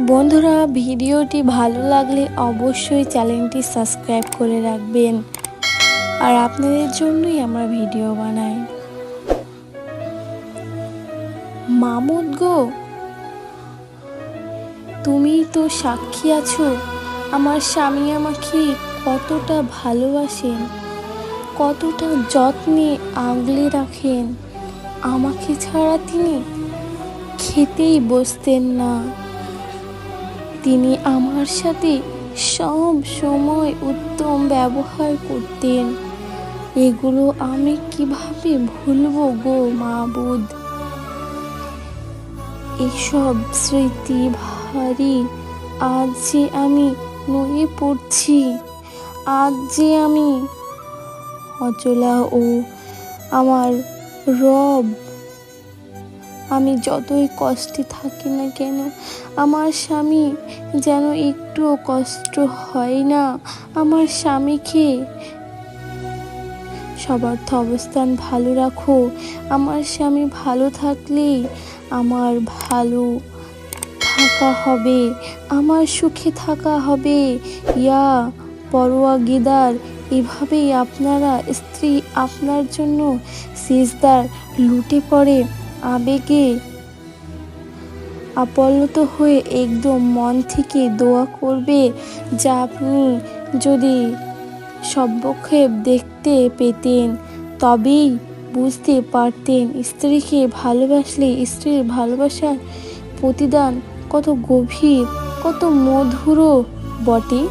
বন্ধুরা, ভিডিওটি ভালো লাগলে অবশ্যই চ্যানেলটি সাবস্ক্রাইব করে রাখবেন। আর আপনাদের জন্যই আমরা ভিডিও বানাই। মামুদ গো, তুমি তো সাক্ষী আছো আমার স্বামী আমাকে কতটা ভালোবাসেন, কতটা যত্নে আগলে রাখেন। আমাকে ছাড়া তিনি খেতেই বসতেন না। তিনি আমার সাথে সব সময় উত্তম ব্যবহার করতেন। এগুলো আমি কিভাবে ভুলবো গো মাবুদ। এসব স্মৃতি ভারী। আজ যে আমি নুয়ে পড়ছি, আজ যে আমি অচলা ও আমার রব। আমি যতই কষ্টে থাকি না কেন, আমার স্বামী যেন একটুও কষ্ট হয় না। আমার স্বামীকে সবার্থ অবস্থান ভালো রাখো। আমার স্বামী ভালো থাকলেই আমার ভালো থাকা হবে, আমার সুখে থাকা হবে। ইয়া পরওয়ারদিগার, এভাবেই আপনারা স্ত্রী আপনার জন্য সিজদার লুটে পড়ে আবেগে আপ্লুত হয়ে একদম মন থেকে দোয়া করবে, যা আপনি যদি সবক্ষেপ দেখতে পেতেন তবেই বুঝতে পারতেন স্ত্রীকে ভালোবাসলে স্ত্রীর ভালোবাসার প্রতিদান কত গভীর, কত মধুরও বটে।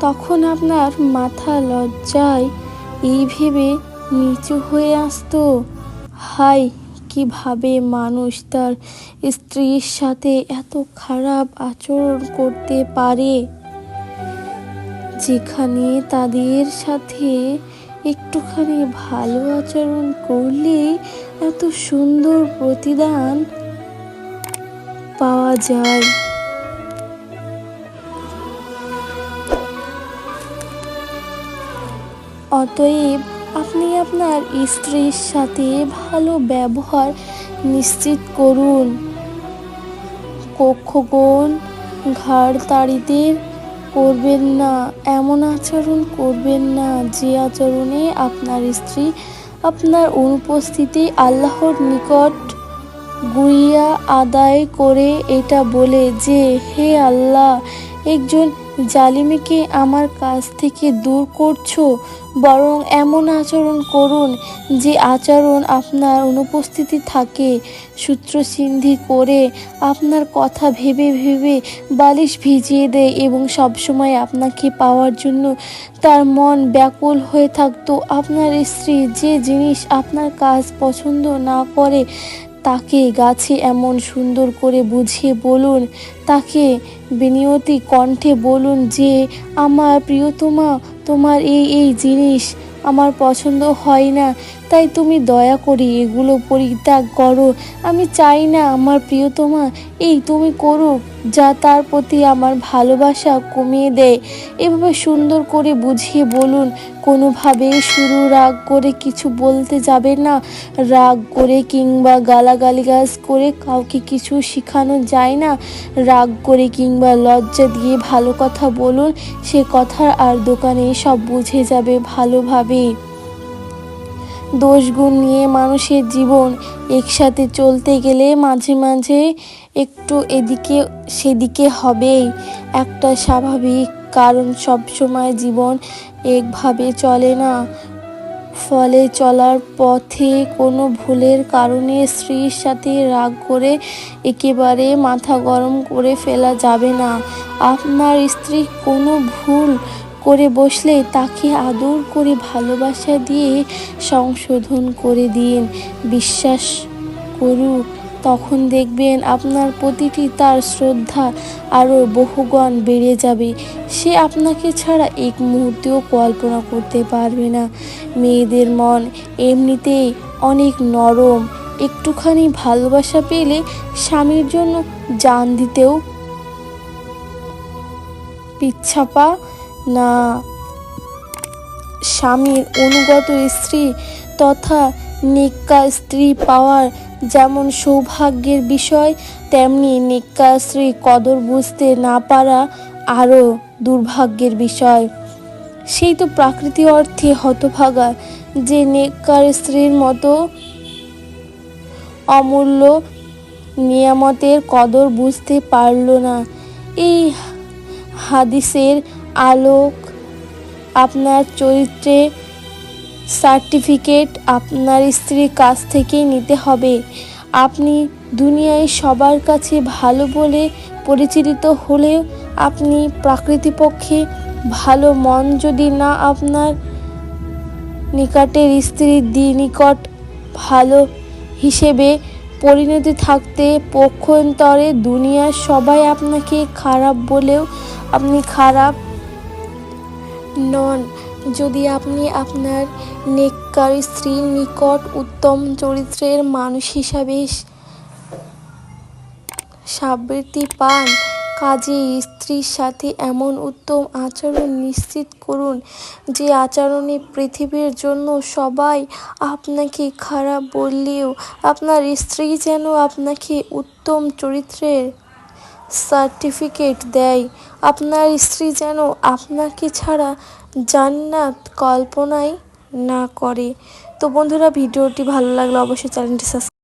তখন আপনার মাথা লজ্জায় এই ভেবে নিচু হয়ে আসতো, হায়, কিভাবে মানুষ তার স্ত্রীর সাথে এত খারাপ আচরণ করতে পারে, যেখানে তাদের সাথে একটুখানি ভালো আচরণ করলে এত সুন্দর প্রতিদান পাওয়া যায়। অতএব আপনি আপনার স্ত্রীর সাথে ভালো ব্যবহার নিশ্চিত করুন। কক্ষগণ ঘাড়তাড়িতে করবেন না, এমন আচরণ করবেন না যে আচরণে আপনার স্ত্রী আপনার অনুপস্থিতি আল্লাহর নিকট গুইয়া আদায় করে এটা বলে যে, হে আল্লাহ, একজন জালিমকে আমার কাছ থেকে দূর করছো। বরং এমন আচরণ করুন যে আচরণ আপনার অনুপস্থিতি থাকে সূত্রসিদ্ধি করে আপনার কথা ভেবে ভেবে বালিশ ভিজিয়ে দেয় এবং সবসময় আপনাকে পাওয়ার জন্য তার মন ব্যাকুল হয়ে থাকতো। আপনার স্ত্রী যে জিনিস আপনার কাজ পছন্দ না করে তাকে গাছে এমন সুন্দর করে বুঝিয়ে বলুন, তাকে বিনীত কণ্ঠে বলুন যে, আমার প্রিয়তমা, তোমার এই জিনিস আমার পছন্দ হয় না, তাই তুমি দয়া করে এগুলো পরিত্যাগ করো। আমি চাই না আমার প্রিয়তমা তুমি করুক যা তার প্রতি আমার ভালোবাসা কমিয়ে দেয়। এভাবে সুন্দর করে বুঝিয়ে বলুন। কোনোভাবে শুরু রাগ করে কিছু বলতে যাবে না। রাগ করে কিংবা গালাগালিগালাজ করে কাউকে কিছু শেখানো যায় না। রাগ করে কিংবা লজ্জা দিয়ে ভালো কথা বলুন, সে কথার আর দোকানে সব বুঝে যাবে ভালোভাবে। দোষগুণ নিয়ে মানুষের জীবন একসাথে চলতে গেলে মাঝে মাঝে একটু এদিকে সেদিকে হবেই, একটা স্বাভাবিক, কারণ সবসময় জীবন একভাবে চলে না। ফলে চলার পথে কোনো ভুলের কারণে স্ত্রীর সাথে রাগ করে একেবারে মাথা গরম করে ফেলা যাবে না। আপনার স্ত্রী কোনো ভুল করে বসলে তাকে আদর করে ভালোবাসা দিয়ে সংশোধন করে দিন। বিশ্বাস করুক, তখন দেখবেন আপনার প্রতিটি তার শ্রদ্ধা আরও বহুগুণ বেড়ে যাবে। সে আপনাকে ছাড়া এক মুহূর্তেও কল্পনা করতে পারবে না। মেয়েদের মন এমনিতেই অনেক নরম, একটুখানি ভালোবাসা পেলে স্বামীর জন্য জান দিতেও পিছপা না। স্বামীর অনুগত স্ত্রী তথা নেককার স্ত্রী পাওয়ার যেমন সৌভাগ্যের বিষয়, তেমনি নেককার স্ত্রীর কদর বুঝতে না পারা আরও দুর্ভাগ্যের বিষয়। সেই তো প্রাকৃতিক অর্থে হতভাগা যে নেককার স্ত্রীর মতো অমূল্য নিয়ামতের কদর বুঝতে পারল না। এই হাদিসের আলোক আপনার চরিত্রে সার্টিফিকেট আপনার স্ত্রীর কাছ থেকেই নিতে হবে। আপনি দুনিয়ায় সবার কাছে ভালো বলে পরিচিত হলেও আপনি প্রকৃতপক্ষে ভালো মন যদি না আপনার নিকটের স্ত্রীর নিকট ভালো হিসেবে পরিণতি থাকতে পক্ষান্তরে দুনিয়ার সবাই আপনাকে খারাপ বলেও আপনি খারাপ নন। যদি আপনি আপনার নেককার স্ত্রীর নিকট উত্তম চরিত্রের মানুষ হিসাবে স্বীকৃতি পান, কাজেই স্ত্রীর সাথে এমন উত্তম আচরণ নিশ্চিত করুন যে আচরণে পৃথিবীর জন্য সবাই আপনাকে খারাপ বললেও আপনার স্ত্রী যেন আপনাকে উত্তম চরিত্রের সার্টিফিকেট দেয়। আপনার স্ত্রী যেন আপনাকে ছাড়া জান্নাত কল্পনাই না করে। তো বন্ধুরা, ভিডিওটি ভালো লাগলে অবশ্যই চ্যানেলটি সাবস্ক্রাইব